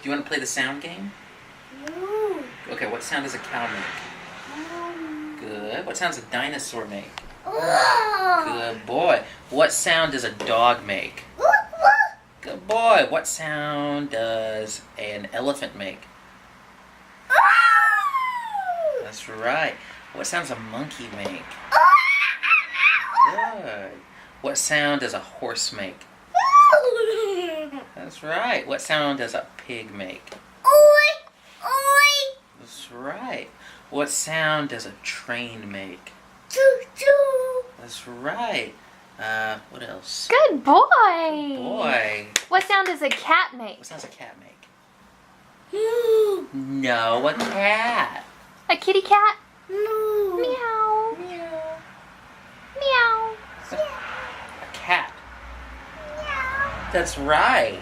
Do you want to play the sound game? Moo. Okay, what sound does a cow make? Good. What sound does a dinosaur make? Oh. Good boy. What sound does a dog make? Good boy. What sound does an elephant make? That's right. What sound does a monkey make? Good. What sound does a horse make? That's right. What sound does a pig make? Oi. Oi. That's right. What sound does a train make? Choo choo. That's right. What else? Good boy. Boy. What sound does a cat make? What sound does a cat make? Moo. No, a cat. A kitty cat? Moo. Meow. Meow. Meow. A cat. Meow. That's right.